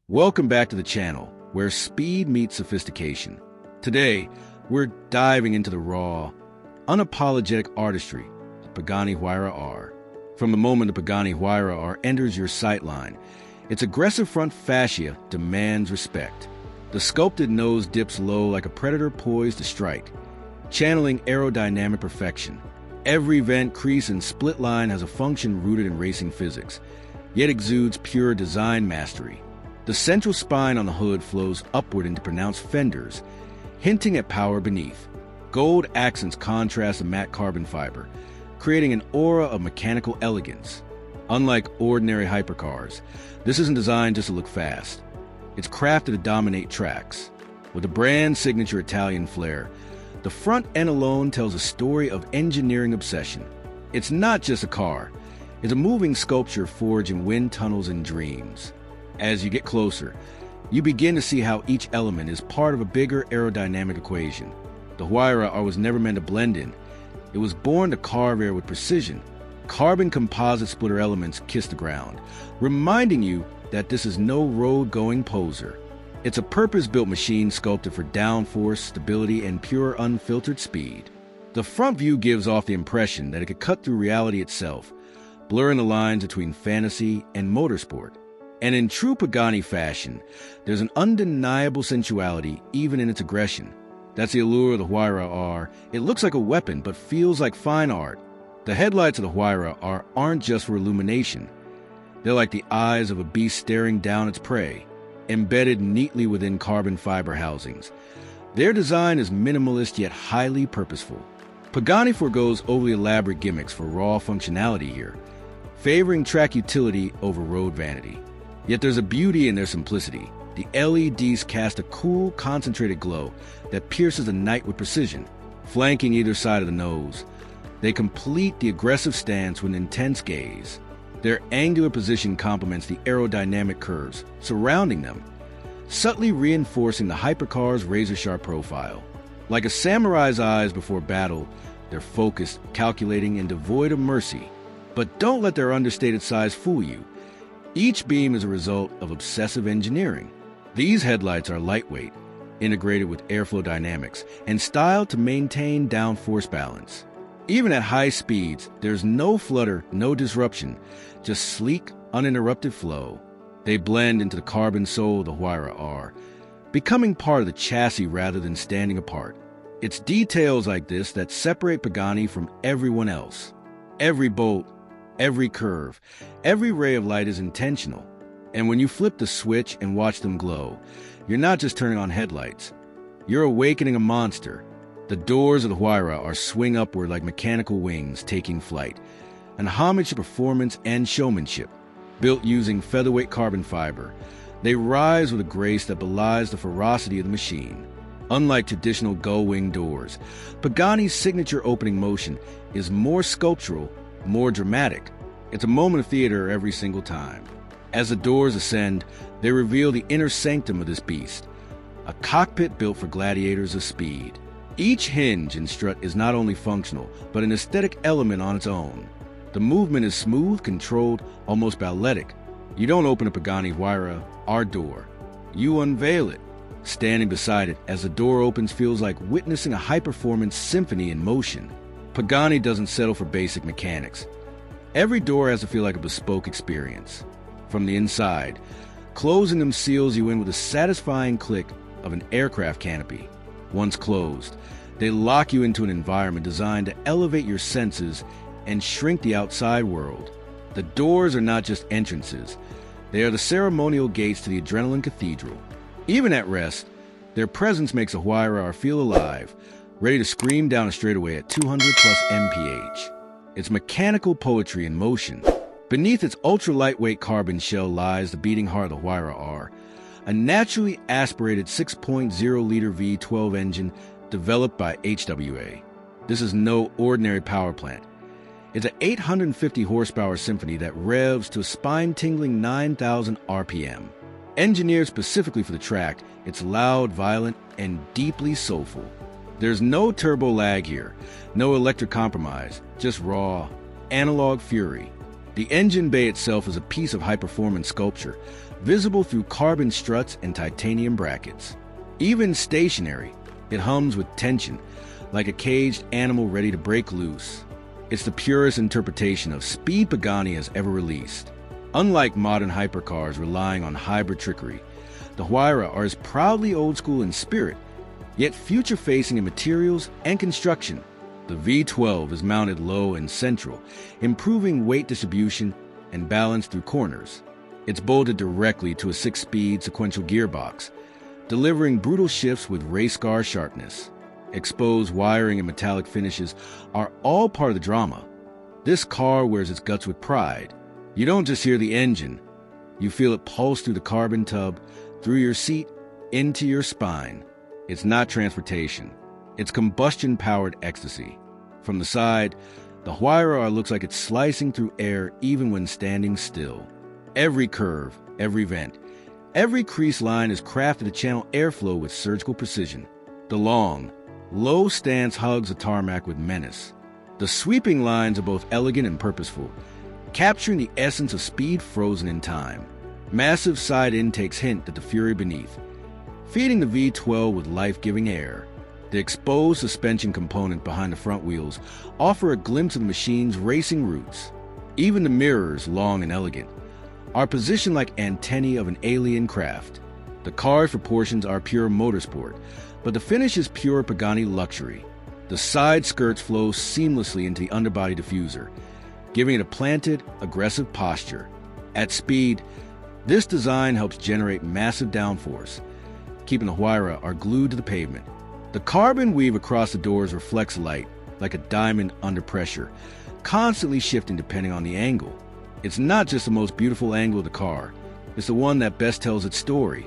Welcome back to the channel, where speed meets sophistication. Today, we're diving into the raw, unapologetic artistry of Pagani Huayra R. From the moment the Pagani Huayra R enters your sightline, its aggressive front fascia demands respect. The sculpted nose dips low like a predator poised to strike, channeling aerodynamic perfection. Every vent, crease, and split line has a function rooted in racing physics, yet exudes pure design mastery. The central spine on the hood flows upward into pronounced fenders, hinting at power beneath. Gold accents contrast the matte carbon fiber, creating an aura of mechanical elegance. Unlike ordinary hypercars, this isn't designed just to look fast. It's crafted to dominate tracks. With a brand signature Italian flair, the front end alone tells a story of engineering obsession. It's not just a car, it's a moving sculpture forged in wind tunnels and dreams. As you get closer, you begin to see how each element is part of a bigger aerodynamic equation. The Huayra R was never meant to blend in. It was born to carve air with precision. Carbon composite splitter elements kiss the ground, reminding you that this is no road-going poser. It's a purpose-built machine sculpted for downforce, stability, and pure unfiltered speed. The front view gives off the impression that it could cut through reality itself, blurring the lines between fantasy and motorsport. And in true Pagani fashion, there's an undeniable sensuality even in its aggression. That's the allure of the Huayra R. It looks like a weapon, but feels like fine art. The headlights of the Huayra R aren't just for illumination. They're like the eyes of a beast staring down its prey, embedded neatly within carbon fiber housings. Their design is minimalist yet highly purposeful. Pagani forgoes overly elaborate gimmicks for raw functionality here, favoring track utility over road vanity. Yet there's a beauty in their simplicity. The LEDs cast a cool, concentrated glow that pierces the night with precision, flanking either side of the nose. They complete the aggressive stance with an intense gaze. Their angular position complements the aerodynamic curves surrounding them, subtly reinforcing the hypercar's razor-sharp profile. Like a samurai's eyes before battle, they're focused, calculating, and devoid of mercy. But don't let their understated size fool you. Each beam is a result of obsessive engineering. These headlights are lightweight, integrated with airflow dynamics, and styled to maintain downforce balance. Even at high speeds, there's no flutter, no disruption, just sleek, uninterrupted flow. They blend into the carbon soul of the Huayra R, becoming part of the chassis rather than standing apart. It's details like this that separate Pagani from everyone else. Every bolt, every curve, every ray of light is intentional. And when you flip the switch and watch them glow, you're not just turning on headlights. You're awakening a monster. The doors of the Huayra R swing upward like mechanical wings taking flight, an homage to performance and showmanship. Built using featherweight carbon fiber, they rise with a grace that belies the ferocity of the machine. Unlike traditional gullwing doors, Pagani's signature opening motion is more sculptural, more dramatic. It's a moment of theater every single time. As the doors ascend, they reveal the inner sanctum of this beast, a cockpit built for gladiators of speed. Each hinge and strut is not only functional, but an aesthetic element on its own. The movement is smooth, controlled, almost balletic. You don't open a Pagani Huayra R door. You unveil it. Standing beside it as the door opens feels like witnessing a high-performance symphony in motion. Pagani doesn't settle for basic mechanics. Every door has to feel like a bespoke experience. From the inside, closing them seals you in with a satisfying click of an aircraft canopy. Once closed, they lock you into an environment designed to elevate your senses and shrink the outside world. The doors are not just entrances. They are the ceremonial gates to the adrenaline cathedral. Even at rest, their presence makes a Huayra R feel alive, ready to scream down a straightaway at 200+ mph. It's mechanical poetry in motion. Beneath its ultra-lightweight carbon shell lies the beating heart of the Huayra R, a naturally aspirated 6.0-liter V12 engine developed by HWA. This is no ordinary power plant. It's an 850 horsepower symphony that revs to a spine-tingling 9,000 RPM. Engineered specifically for the track, it's loud, violent, and deeply soulful. There's no turbo lag here, no electric compromise, just raw, analog fury. The engine bay itself is a piece of high-performance sculpture, visible through carbon struts and titanium brackets. Even stationary, it hums with tension, like a caged animal ready to break loose. It's the purest interpretation of speed Pagani has ever released. Unlike modern hypercars relying on hybrid trickery, the Huayra R is proudly old school in spirit, yet future-facing in materials and construction. The V12 is mounted low and central, improving weight distribution and balance through corners. It's bolted directly to a 6-speed sequential gearbox, delivering brutal shifts with race car sharpness. Exposed wiring and metallic finishes are all part of the drama. This car wears its guts with pride. You don't just hear the engine, you feel it pulse through the carbon tub, through your seat, into your spine. It's not transportation, it's combustion-powered ecstasy. From the side, the Huayra R looks like it's slicing through air even when standing still. Every curve, every vent, every crease line is crafted to channel airflow with surgical precision. The long, low stance hugs the tarmac with menace. The sweeping lines are both elegant and purposeful, capturing the essence of speed frozen in time. Massive side intakes hint at the fury beneath, feeding the V12 with life-giving air. The exposed suspension component behind the front wheels offer a glimpse of the machine's racing roots. Even the mirrors, long and elegant, are positioned like antennae of an alien craft. The car's proportions are pure motorsport, but the finish is pure Pagani luxury. The side skirts flow seamlessly into the underbody diffuser, giving it a planted, aggressive posture. At speed, this design helps generate massive downforce, keeping the Huayra R glued to the pavement. The carbon weave across the doors reflects light like a diamond under pressure, constantly shifting depending on the angle. It's not just the most beautiful angle of the car, it's the one that best tells its story.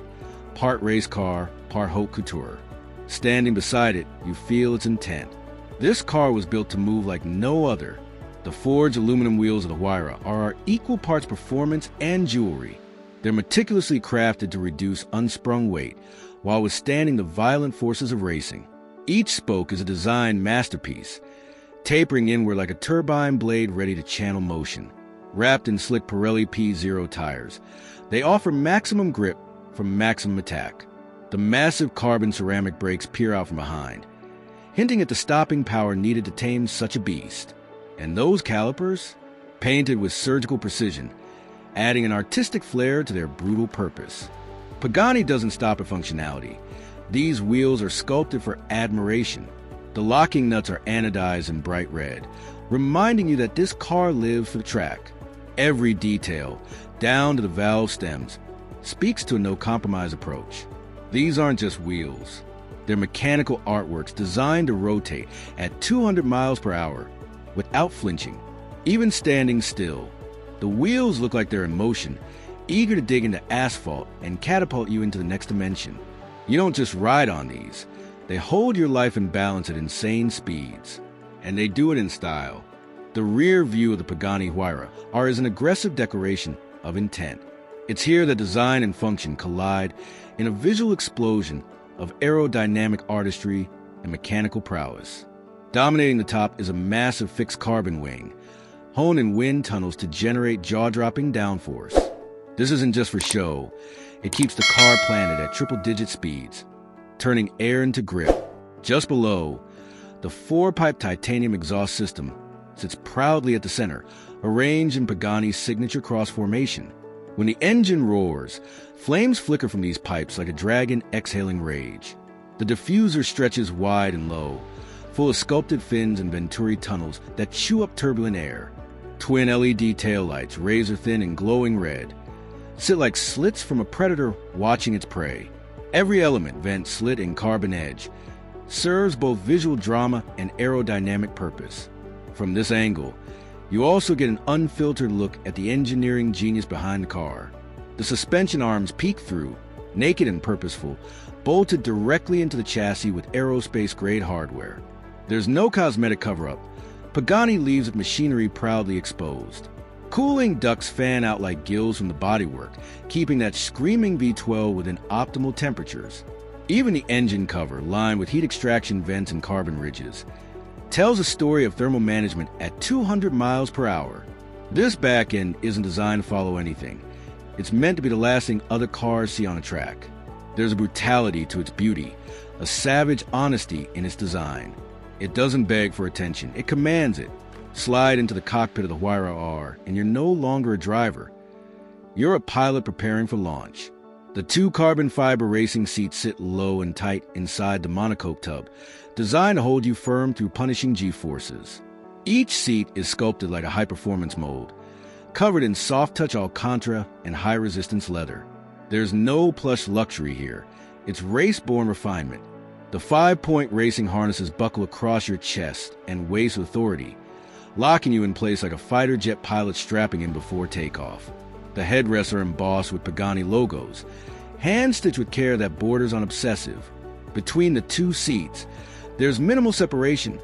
Part race car, part haute couture. Standing beside it, you feel its intent. This car was built to move like no other. The forged aluminum wheels of the Huayra R are equal parts performance and jewelry. They're meticulously crafted to reduce unsprung weight while withstanding the violent forces of racing. Each spoke is a design masterpiece, tapering inward like a turbine blade ready to channel motion. Wrapped in slick Pirelli P0 tires, they offer maximum grip from maximum attack. The massive carbon ceramic brakes peer out from behind, hinting at the stopping power needed to tame such a beast. And those calipers, painted with surgical precision, adding an artistic flair to their brutal purpose. Pagani doesn't stop at functionality. These wheels are sculpted for admiration. The locking nuts are anodized in bright red, reminding you that this car lives for the track. Every detail, down to the valve stems, speaks to a no-compromise approach. These aren't just wheels. They're mechanical artworks designed to rotate at 200 miles per hour without flinching. Even standing still, the wheels look like they're in motion, eager to dig into asphalt and catapult you into the next dimension. You don't just ride on these. They hold your life in balance at insane speeds. And they do it in style. The rear view of the Pagani Huayra R is an aggressive declaration of intent. It's here that design and function collide in a visual explosion of aerodynamic artistry and mechanical prowess. Dominating the top is a massive fixed carbon wing, honed in wind tunnels to generate jaw-dropping downforce. This isn't just for show. It keeps the car planted at triple-digit speeds, turning air into grip. Just below, the 4-pipe titanium exhaust system sits proudly at the center, arranged in Pagani's signature cross formation. When the engine roars, flames flicker from these pipes like a dragon exhaling rage. The diffuser stretches wide and low, full of sculpted fins and venturi tunnels that chew up turbulent air. Twin LED taillights, razor-thin and glowing red, sit like slits from a predator watching its prey. Every element, vent, slit, and carbon edge, serves both visual drama and aerodynamic purpose. From this angle, you also get an unfiltered look at the engineering genius behind the car. The suspension arms peek through, naked and purposeful, bolted directly into the chassis with aerospace-grade hardware. There's no cosmetic cover-up. Pagani leaves its machinery proudly exposed. Cooling ducts fan out like gills from the bodywork, keeping that screaming V12 within optimal temperatures. Even the engine cover, lined with heat extraction vents and carbon ridges, tells a story of thermal management at 200 miles per hour. This back end isn't designed to follow anything. It's meant to be the last thing other cars see on a track. There's a brutality to its beauty, a savage honesty in its design. It doesn't beg for attention, it commands it. Slide into the cockpit of the Huayra R, and you're no longer a driver. You're a pilot preparing for launch. The two carbon fiber racing seats sit low and tight inside the monocoque tub, designed to hold you firm through punishing G-forces. Each seat is sculpted like a high-performance mold, covered in soft-touch Alcantara and high-resistance leather. There's no plush luxury here. It's race-born refinement. The 5-point racing harnesses buckle across your chest and waist with authority, locking you in place like a fighter jet pilot strapping in before takeoff. The headrests are embossed with Pagani logos, hand-stitched with care that borders on obsessive. Between the two seats, there's minimal separation.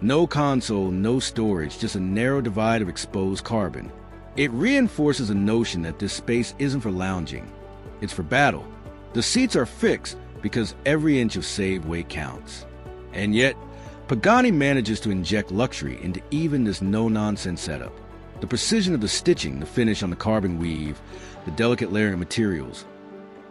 No console, no storage, just a narrow divide of exposed carbon. It reinforces the notion that this space isn't for lounging. It's for battle. The seats are fixed because every inch of saved weight counts. And yet, Pagani manages to inject luxury into even this no-nonsense setup. The precision of the stitching, the finish on the carbon weave, the delicate layering of materials,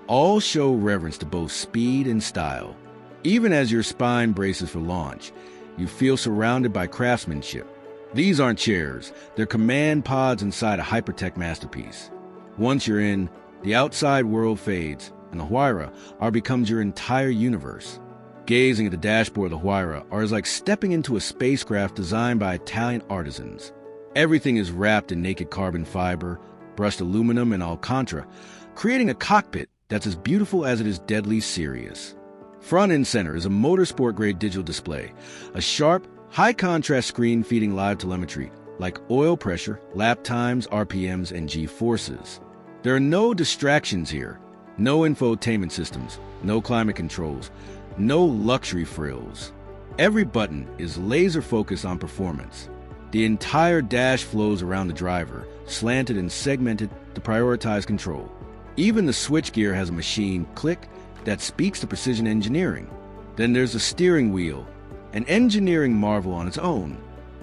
all show reverence to both speed and style. Even as your spine braces for launch, you feel surrounded by craftsmanship. These aren't chairs, they're command pods inside a hypertech masterpiece. Once you're in, the outside world fades, and the Huayra R becomes your entire universe. Gazing at the dashboard of the Huayra R is like stepping into a spacecraft designed by Italian artisans. Everything is wrapped in naked carbon fiber, brushed aluminum, and Alcantara, creating a cockpit that's as beautiful as it is deadly serious. Front and center is a motorsport-grade digital display, a sharp, high-contrast screen feeding live telemetry, like oil pressure, lap times, RPMs, and G-forces. There are no distractions here, no infotainment systems, no climate controls, no luxury frills. Every button is laser-focused on performance. The entire dash flows around the driver, slanted and segmented to prioritize control. Even the switchgear has a machine click that speaks to precision engineering. Then there's the steering wheel, an engineering marvel on its own.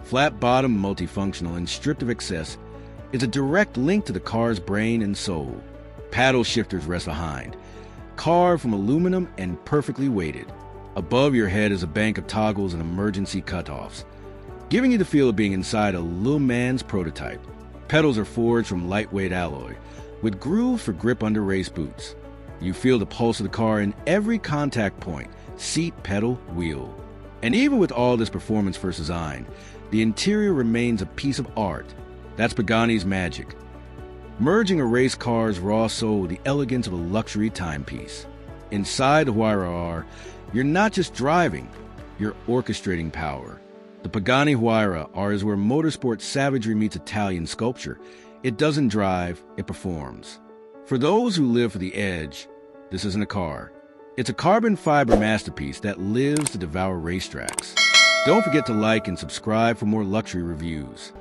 Flat bottom, multifunctional, and stripped of excess, it's a direct link to the car's brain and soul. Paddle shifters rest behind, carved from aluminum and perfectly weighted. Above your head is a bank of toggles and emergency cutoffs, giving you the feel of being inside a little man's prototype. Pedals are forged from lightweight alloy, with grooves for grip under race boots. You feel the pulse of the car in every contact point, seat, pedal, wheel. And even with all this performance-first design, the interior remains a piece of art. That's Pagani's magic, merging a race car's raw soul with the elegance of a luxury timepiece. Inside the Huayra R, you're not just driving, you're orchestrating power. The Pagani Huayra R is where motorsport savagery meets Italian sculpture. It doesn't drive, it performs. For those who live for the edge, this isn't a car. It's a carbon fiber masterpiece that lives to devour racetracks. Don't forget to like and subscribe for more luxury reviews.